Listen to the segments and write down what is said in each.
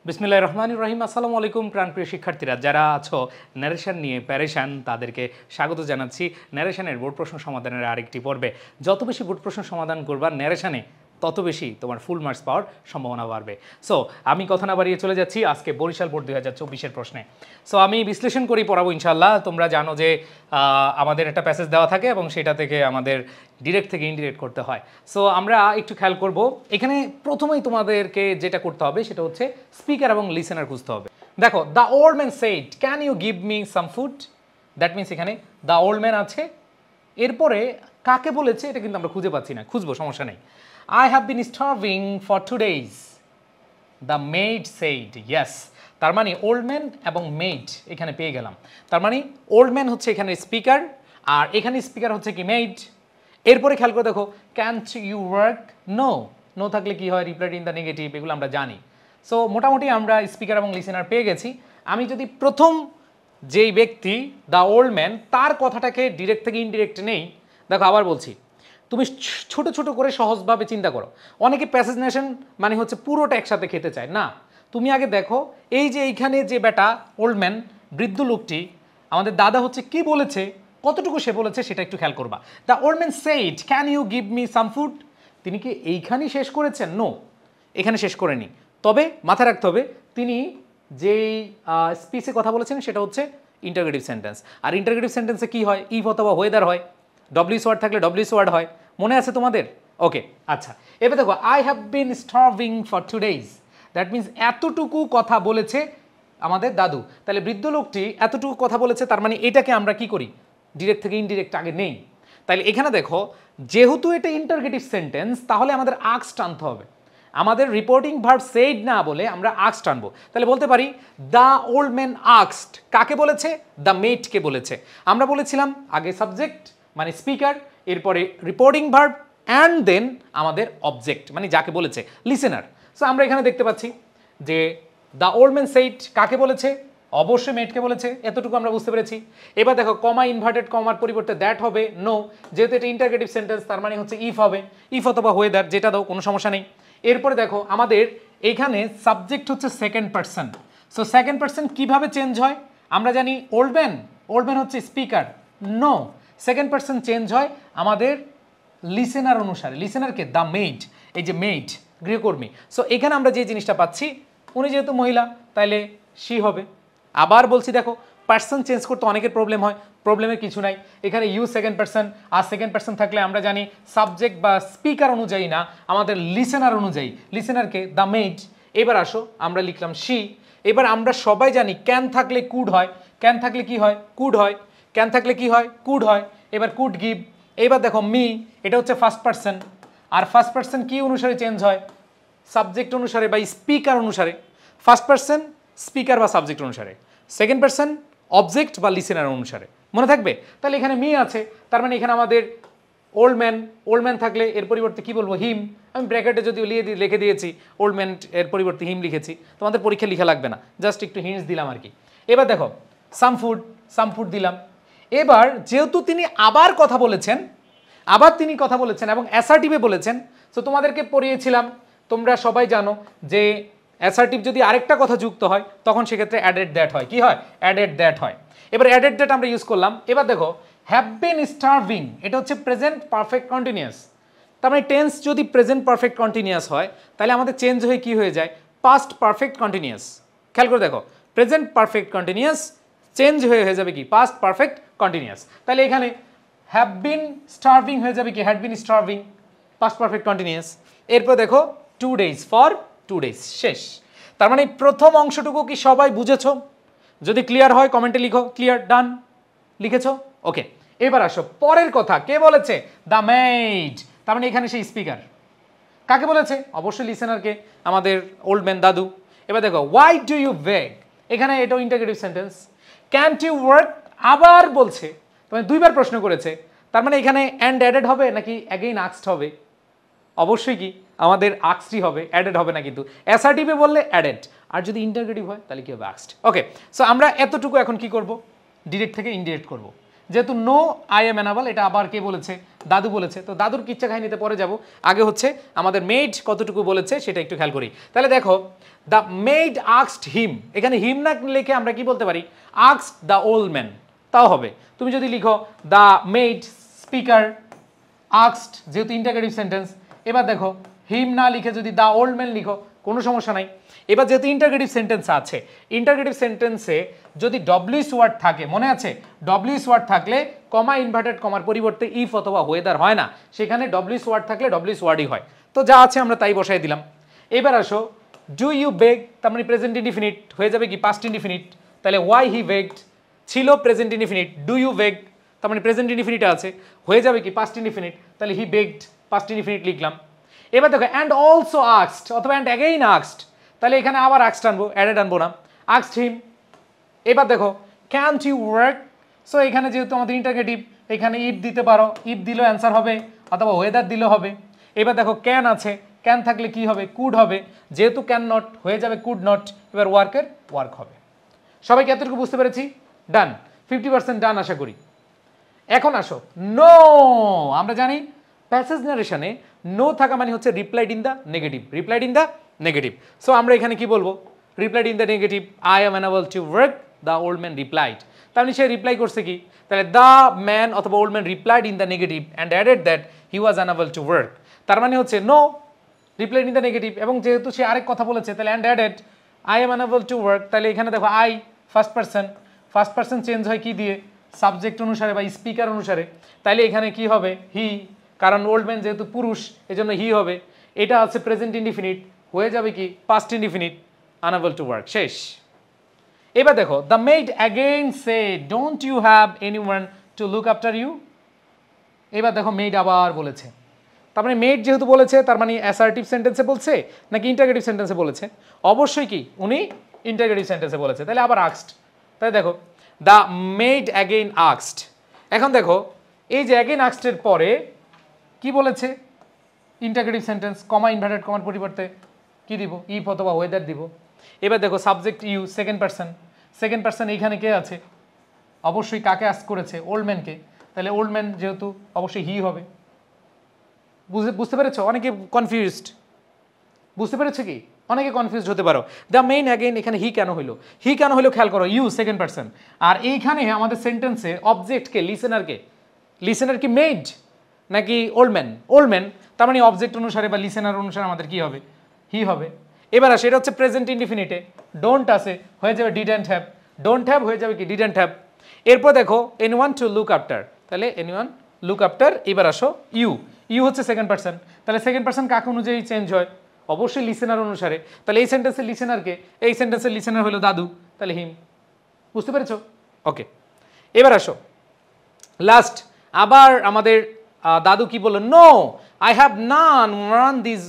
বিসমিল্লাহির রহমানির রহিম। আসসালামু আলাইকুম প্রাণপ্রিয় শিক্ষার্থীরা, যারা আছো ন্যারেশন নিয়ে প্যারেশান, তাদেরকে স্বাগত জানাচ্ছি ন্যারেশনের বোর্ড প্রশ্ন সমাধানের আরেকটি পর্বে। যত বেশি বোর্ড প্রশ্ন সমাধান করবা ন্যারেশনে, তত বেশি তোমার ফুল মার্কস পাওয়ার সম্ভাবনা বাড়বে। সো আমি কথা না বাড়িয়ে চলে যাচ্ছি আজকে বরিশাল বোর্ড 2024-এর প্রশ্নে। সো আমি বিশ্লেষণ করেই পড়াবো ইনশাল্লাহ। তোমরা জানো যে আমাদের একটা প্যাসেজ দেওয়া থাকে এবং সেটা থেকে আমাদের ডিরেক্ট থেকে ইনডিরেক্ট করতে হয়। সো আমরা একটু খেয়াল করব, এখানে প্রথমেই তোমাদেরকে যেটা করতে হবে সেটা হচ্ছে স্পিকার এবং লিসেনার খুঁজতে হবে। দেখো, the old man said can you give me some food. That means এখানে দ্য ওল্ড ম্যান আছে, এরপরে কাকে বলেছে এটা কিন্তু আমরা খুঁজে পাচ্ছি না, খুঁজবো, সমস্যা নেই। I have been starving for 2 days. The maid said. Yes. তার মানে ওল্ড ম্যান এবং মেড এখানে পেয়ে গেলাম। তার মানে ওল্ড ম্যান হচ্ছে এখানে স্পিকার, আর এখানে স্পিকার হচ্ছে কি মেড। এরপরে খেয়াল করে দেখো, can't you work. No. No থাকলে কি হয়, রিপ্লাইড ইন দ্য নেগেটিভ, এগুলো আমরা জানি। সো মোটামুটি আমরা স্পিকার এবং লিসেনার পেয়ে গেছি। আমি যদি প্রথম যেই ব্যক্তি দ্য ওল্ড ম্যান, তার কথাটাকে ডিরেক্ট থেকে ইনডিরেক্ট নেই। দেখো আবার বলছি, তুমি ছোট ছোট করে সহজভাবে চিন্তা করো। অনেকে প্যাসেজ নেশন মানে হচ্ছে পুরোটা একসাথে খেতে চায় না। তুমি আগে দেখো, এই যে এইখানে যে বেটা ওল্ড ম্যান, বৃদ্ধ লোকটি, আমাদের দাদা হচ্ছে কি বলেছে, কতটুকু সে বলেছে সেটা একটু খেয়াল করবা। The old man said can you give me some food. তিনি কি এইখানেই শেষ করেছেন? নো, এখানে শেষ করেনি। তবে মাথায় রাখতে হবে, তিনি যেই স্পিচে কথা বলেছেন সেটা হচ্ছে ইন্টারগ্রেটিভ সেন্টেন্স। আর ইন্টারগ্রেটিভ সেন্টেন্সে কি হয়, ইফ অথবা ওয়েদার হয়, ডব্লিউএস ওয়ার্ড থাকলে ডব্লিউএস ওয়ার্ড হয়। মনে আছে তোমাদের? ওকে, আচ্ছা। এবার দেখো, I have been starving for 2 days। That means এতটুকু কথা বলেছে আমাদের দাদু। তাহলে বৃদ্ধ লোকটি এতটুকু কথা বলেছে, তার মানে এটাকে আমরা কি করি, ডিরেক্ট থেকে ইনডিরেক্ট আগে নেই। তাহলে এখানে দেখো, যেহেতু এটা ইন্টারগেটিভ সেন্টেন্স, তাহলে আমাদের আক্স টানতে হবে। আমাদের রিপোর্টিং ভার্ব সেইড না বলে আমরা আক্স টানবো। তাহলে বলতে পারি দ্য ওল্ড ম্যান আক্সড। কাকে বলেছে? দ্য মেটকে বলেছে। আমরা বলেছিলাম আগে সাবজেক্ট মানে স্পিকার, এরপরে রিপোর্টিং ভার্ব, অ্যান্ড দেন আমাদের অবজেক্ট মানে যাকে বলেছে লিসেনার। সো আমরা এখানে দেখতে পাচ্ছি যে দ্য ওল্ড ম্যান সেইড কাকে বলেছে, অবশ্যই মেটকে বলেছে, এতটুকু আমরা বুঝতে পেরেছি। এবার দেখো, কমা ইনভার্টেড কমার পরিবর্তে দ্যাট হবে, নো। যেহেতু এটা ইন্টারগেটিভ সেন্টেন্স, তার মানে হচ্ছে ইফ হবে, ইফ অথবা ওয়েদার, যেটা দাও কোনো সমস্যা নেই। এরপরে দেখো, আমাদের এইখানে সাবজেক্ট হচ্ছে second person. So second person কিভাবে চেঞ্জ হয়? আমরা জানি ওল্ড ম্যান হচ্ছে speaker. No, second person change হয় আমাদের লিসেনার অনুসারে। লিসেনারকে দ্য মেড, এই যে মেড গৃহকর্মী। সো এখানে আমরা যে জিনিসটা পাচ্ছি, উনি যেহেতু মহিলা তাইলে শি হবে। আবার বলছি, দেখো পার্সন চেঞ্জ করতে অনেকের প্রবলেম হয়, প্রবলেমের কিছু নাই। এখানে ইউ সেকেন্ড পারসন, আর সেকেন্ড পারসন থাকলে আমরা জানি সাবজেক্ট বা স্পিকার অনুযায়ী না, আমাদের লিসেনার অনুযায়ী, লিসেনারকে দ্য মেড। এবার আসো, আমরা লিখলাম শি। এবার আমরা সবাই জানি ক্যান থাকলে কুড হয়, ক্যান থাকলে কি হয়, কুড হয়, ক্যান থাকলে কি হয়, কুড হয়। এবার কুড গিভ। এবার দেখো মি, এটা হচ্ছে ফার্স্ট পারসন, আর ফার্স্ট পারসন কি অনুসারে চেঞ্জ হয়, সাবজেক্ট অনুসারে বা স্পিকার অনুসারে। ফার্স্ট পারসন স্পিকার বা সাবজেক্ট অনুসারে, সেকেন্ড পারসন অবজেক্ট বা লিসেনার অনুসারে। মনে থাকবে? তাহলে এখানে মি আছে, তার মানে এখানে আমাদের ওল্ড ম্যান থাকলে এর পরিবর্তে কি বলবো, হিম। আমি ব্র্যাকেটে যদিও লিখে দিয়েছি ওল্ড ম্যান, এর পরিবর্তে হিম লিখেছি, তোমাদের পরীক্ষা লিখা লাগবে না, জাস্ট একটু হিন্টস দিলাম আর কি। এবার দেখো, সাম ফুড দিলাম। এবার যেহেতু তিনি আবার কথা বলেছেন এবং অ্যাসার্টিভে বলেছেন, সো তোমাদেরকে পড়িয়েছিলাম, তোমরা সবাই জানো যে অ্যাসার্টিভ যদি আরেকটা কথা যুক্ত হয় তখন সেক্ষেত্রে অ্যাডেড দ্যাট হয়। কি হয়? অ্যাডেড দ্যাট হয়। এবার অ্যাডেড দ্যাট আমরা ইউজ করলাম। এবার দেখো, হ্যাভ বিন স্টার্ভিং, এটা হচ্ছে প্রেজেন্ট পারফেক্ট কন্টিনিউয়াস। তার মানে টেন্স যদি প্রেজেন্ট পারফেক্ট কন্টিনিউয়াস হয়, তাহলে আমাদের চেঞ্জ হয়ে কি হয়ে যায়, পাস্ট পারফেক্ট কন্টিনিউয়াস। খেয়াল করে দেখো, প্রেজেন্ট পারফেক্ট কন্টিনিউয়াস চেঞ্জ হয়ে যাবে কি, পাস্ট পারফেক্ট কন্টিনিউয়াস। তাহলে এখানে হ্যাভ বিন স্টার্ভিং হয়ে যাবে কি, had been starving, past perfect continuous. এরপর দেখো 2 days, ফর 2 days, শেষ। তার মানে প্রথম অংশটুকু কি সবাই বুঝেছো? যদি ক্লিয়ার হয় কমেন্টে লিখো, ক্লিয়ার, ডান, লিখেছো? ওকে। এবার আসো পরের কথা, কে বলেছে? The made. তার মানে এখানে সেই স্পিকার কাকে বলেছে? অবশ্যই লিসেনারকে, আমাদের ওল্ড ম্যান দাদু। এবার দেখো, হোয়াই ডু ইউ বেগ, এখানে এটাও interrogative sentence. Can't you work, আবার বলছে, মানে দুইবার প্রশ্ন করেছে, তার মানে এখানে অ্যান্ড অ্যাডেড হবে নাকি অ্যাগেইন আক্সড হবে? অবশ্যই কি আমাদের আক্সডই হবে, অ্যাডেড হবে না। কিন্তু অ্যাসার্টিভে বললে অ্যাডেড, আর যদি ইন্টারগেটিভ হয় তাহলে কি হবে, আক্সড। ওকে, সো আমরা এতটুকু এখন কি করব, ডিরেক্ট থেকে ইনডিরেক্ট করব। যেহেতু নো আই এম অ্যানাবল, এটা আবার কে বলেছে? দাদু বলেছে। তো দাদুর কিচ্ছা কাহিনীতে পরে যাব, আগে হচ্ছে আমাদের মেড কতটুকু বলেছে সেটা একটু খেয়াল করি। তাহলে দেখো, দ্য মেড আস্কড হিম, এখানে হিম না লিখে আমরা কি বলতে পারি? আস্কড দ্য ওল্ড ম্যান, তাও হবে। তুমি যদি লিখো দ্য মেড স্পিকার আস্কড, যেহেতু ইন্টারগেটিভ সেন্টেন্স। এবার দেখো হিম না লিখে যদি দ্য ওল্ড ম্যান লিখো, কোনো সমস্যা নাই। এবার যেহেতু ইন্টারগেটিভ সেন্টেন্স আছে, ইন্টারগেটিভ সেন্টেন্সে যদি ডব্লিউএস ওয়ার্ড থাকে, মনে আছে ডব্লিউএস ওয়ার্ড থাকলে কমা ইনভার্টেড কমার পরিবর্তে ইফ অথবা ওয়েদার হয় না, সেখানে ডব্লিউএস ওয়ার্ড থাকলে ডব্লিউএস ওয়ার্ডই হয়। তো যা আছে আমরা তাই বসাই দিলাম। এবার আসো, ডু ইউ বেগ, তার মানে প্রেজেন্ট ইনডিফিনিট হয়ে যাবে কি? Past indefinite. তাহলে ওয়াই হি বেগড ছিল প্রেজেন্ট ইনডিফিনিট, ডু ইউ বেগ তার মানে প্রেজেন্ট ইনডিফিনিট আছে, হয়ে যাবে কি? Past indefinite. তাহলে হি বেগড পাস্ট ইনডিফিনিট লিখলাম। এবার দেখো অ্যান্ড অলসো আস্কড অথবা অ্যান্ড অ্যাগেইন আস্কড, তাহলে এখানে আবার আস্কড আনবো, অ্যাডেড আনবো না, আস্কড হিম। এবার দেখো ক্যান্ট ইউ ওয়ার্ক, সো এখানে যেহেতু আমাদের ইন্টারগেটিভ, এখানে ইফ দিতে পারো, ইফ দিলেও অ্যান্সার হবে অথবা ওয়েদার দিলেও হবে। এবার দেখো ক্যান আছে, ক্যান থাকলে কি হবে? কুড হবে, যেহেতু ক্যান নট হয়ে যাবে কুড নট, এবার ওয়ার্কের ওয়ার্ক হবে। সবাইকে এতটুকু বুঝতে পেরেছি? ডান, 50% ডান আশা করি। এখন আসো নো, আমরা জানি প্যাসেজ নারেশনে নো থাকা মানে হচ্ছে replied in the negative, replied in the negative. So আমরা এখানে কি বলবো? Replied in the negative, I am unable to work, the old man replied. তার মানে সে রিপ্লাই করছে কি? তাহলে দ্য ম্যান অথবা old man replied in the negative and added that he was unable to work. তার মানে হচ্ছে no replied in the negative, এবং যেহেতু সে আরেক কথা বলেছে তাহলে and added I am unable to work. তাহলে এখানে দেখো আই ফার্স্ট পার্সন চেঞ্জ হয় কি দিয়ে? সাবজেক্ট অনুসারে বা স্পিকার অনুসারে। তাইলে এখানে কি হবে? হি, কারণ ওল্ড ম্যান যেহেতু পুরুষ এজন্য হি হবে। এটা আছে প্রেজেন্ট ইনডিফিনিট, হয়ে যাবে কি? Past indefinite, unable to work, শেষ। এবার দেখো the maid again say don't you have anyone to look after you. এবার দেখো মেড আবার বলেছে, তার মানে মেড যেহেতু বলেছে তার মানে অ্যাসার্টিভ সেন্টেন্সে বলছে নাকি ইন্টারগেটিভ সেন্টেন্সে বলেছে? অবশ্যই কি উনি ইন্টারগেটিভ সেন্টেন্সে বলেছে, তাহলে আবার আস্কড। তাই দেখো দ্য মেড অ্যাগেইন আস্কড। এখন দেখো এই যে অ্যাগেইন আস্কডের পরে কি বলেছে? ইন্টারগেটিভ সেন্টেন্স, কমা ইনভার্টেড কমার পরিবর্তে কি দিব? ইফ অথবা ওয়েদার দিব। এবার দেখো সাবজেক্ট ইউ, সেকেন্ড পার্সন এইখানে কে আছে? অবশ্যই কাকে আস্ক করেছে? ওল্ড ম্যানকে। তাহলে ওল্ড ম্যান যেহেতু অবশ্যই হি হবে। বুঝতে পেরেছো? অনেকে কনফিউজড, বুঝতে পেরেছো কি? অনেকে কনফিউজড হতে পারো। দ্য মেইন অ্যাগেইন, এখানে হি কেন হইলো? হি কেন হইলো খেয়াল করো, ইউ সেকেন্ড পার্সন। আর এইখানে আমাদের সেন্টেন্সে অবজেক্টকে, লিসেনার কি মেড নাকি ওল্ড ম্যান? তার মানে অবজেক্ট অনুসারে বা লিসেনার অনুসারে আমাদের কি হবে? হি হবে। এবার আসে, এটা হচ্ছে প্রেজেন্ট ইনডিফিনিটে, ডোন্ট আছে হয়ে যাবে ডিডন্ট হ্যাভ, ডোন্ট হ্যাভ হয়ে যাবে কি? Didn't have. এরপর দেখো এনিওয়ান টু লুক আফটার, তাহলে এনিওয়ান লুক আফটার। এবার আসো ইউ হচ্ছে সেকেন্ড পার্সন, তাহলে সেকেন্ড পার্সন কাকে অনুযায়ী চেঞ্জ হয়? অবশ্যই লিসেনার অনুসারে। তাহলে এই সেন্টেন্সের লিসেনারকে, এই সেন্টেন্সের লিসেনার হলো দাদু, তাহলে হিম। বুঝতে পেরেছো? ওকে, এবার আসো লাস্ট, আবার আমাদের দাদু কি বললো? No I have none on this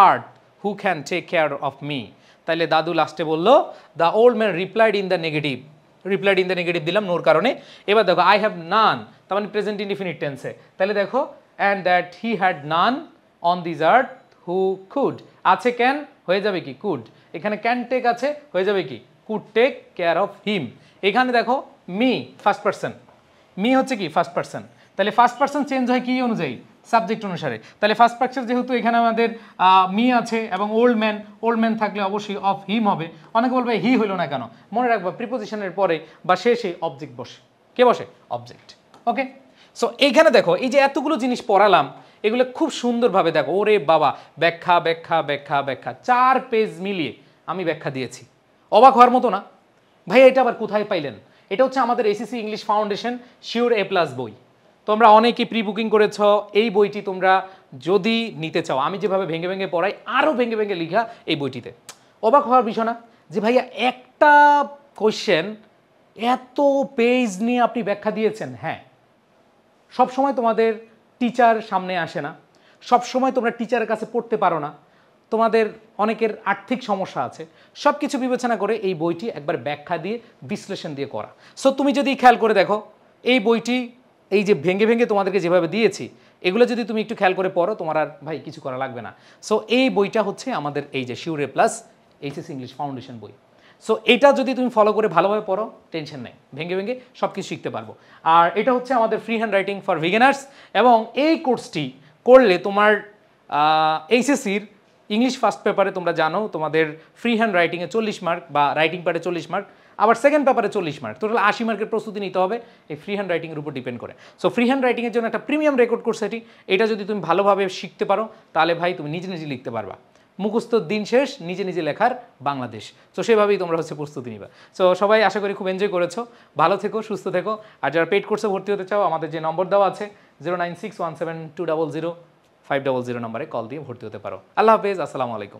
earth who can take care of me. তাহলে দাদু লাস্টে বললো the old man replied in the negative, দিলাম নোর কারণে। এবার দেখো আই হ্যাভ নান, তার মানে প্রেজেন্ট ইনডিফিনিট টেন্সে। তাহলে দেখো and that he had none on this earth who could, আছে ক্যান হয়ে যাবে কি? কুড। এখানে ক্যান টেক আছে হয়ে যাবে কি? Could take care of him. এখানে দেখো মি ফার্স্ট পার্সন, মি হচ্ছে কি? First person. তাহলে ফার্স্ট পার্সন চেঞ্জ হয় কি অনুযায়ী? সাবজেক্ট অনুসারে। তাহলে ফার্স্ট পার্সন যেহেতু এখানে আমাদের মি আছে এবং ওল্ড ম্যান থাকলে অবশ্যই অফ হিম হবে। অনেকে বলবে হি হইলো না কেন? মনে রাখবা প্রিপোজিশনের পরে বা শেষে অবজেক্ট বসে। কে বসে? অবজেক্ট। ওকে, সো এইখানে দেখো এই যে এতগুলো জিনিস পড়ালাম, এগুলো খুব সুন্দরভাবে দেখো, ওরে বাবা, ব্যাখ্যা 4 পেজ মিলিয়ে আমি ব্যাখ্যা দিয়েছি। অবাক হওয়ার মতো না? ভাই এটা আবার কোথায় পাইলেন? এটা হচ্ছে আমাদের ACC English foundation sure A+ বই। তোমরা অনেকেই প্রি বুকিং করেছ। এই বইটি তোমরা যদি নিতে চাও, আমি যেভাবে ভেঙে ভেঙে পড়াই, আরও ভেঙে ভেঙে লিখা এই বইটিতে। অবাক হওয়ার বিষয় না যে ভাইয়া একটা কোয়েশ্চেন এত পেজ নিয়ে আপনি ব্যাখ্যা দিয়েছেন? হ্যাঁ, সবসময় তোমাদের টিচার সামনে আসে না, সবসময় তোমরা টিচারের কাছে পড়তে পারো না, তোমাদের অনেকের আর্থিক সমস্যা আছে। সব কিছু বিবেচনা করে এই বইটি একবার ব্যাখ্যা দিয়ে বিশ্লেষণ দিয়ে করা। সো তুমি যদি খেয়াল করে দেখো এই বইটি, এই যে ভেঙে ভেঙে তোমাদেরকে যেভাবে দিয়েছি, এগুলো যদি তুমি একটু খেয়াল করে পড়ো, তোমার আর ভাই কিছু করা লাগবে না। সো এই বইটা হচ্ছে আমাদের এই যে sure A+ HS English foundation বই। সো এটা যদি তুমি ফলো করে ভালোভাবে পড়ো, টেনশন নেই, ভেঙে ভেঙে সব কিছু শিখতে পারবো। আর এটা হচ্ছে আমাদের free hand writing for beginners, এবং এই কোর্সটি করলে তোমার এইচএসসির ইংলিশ ফার্স্ট পেপারে তোমরা জানো তোমাদের ফ্রি হ্যান্ড রাইটিংয়ে 40 মার্ক বা রাইটিং পার্টে 40 মার্ক, আবার সেকেন্ড পেপারে 40 মার্ক, টোটাল 80 মার্কের প্রস্তুতি নিতে হবে এই ফ্রি হ্যান্ড রাইটিংয়ের উপর ডিপেন্ড করে। সো ফ্রি হ্যান্ড রাইটিংয়ের জন্য একটা প্রিমিয়াম রেকর্ড কোর্স এটি। এটা যদি তুমি ভালোভাবে শিখতে পারো তাহলে ভাই তুমি নিজে নিজে লিখতে পারবা। মুখস্থ দিন শেষ, নিজে নিজে লেখার বাংলাদেশ। তো সেভাবেই তোমরা হচ্ছে প্রস্তুতি নিবা। সো সবাই আশা করি খুব এনজয় করেছো। ভালো থেকো, সুস্থ থেকো। আর যারা পেইড কোর্সে ভর্তি হতে চাও, আমাদের যে নম্বর দেওয়া আছে 09617200500 নম্বরে কল দিয়ে ভর্তি হতে পারো। আল্লাহ হাফেজ, আসসালামু আলাইকুম।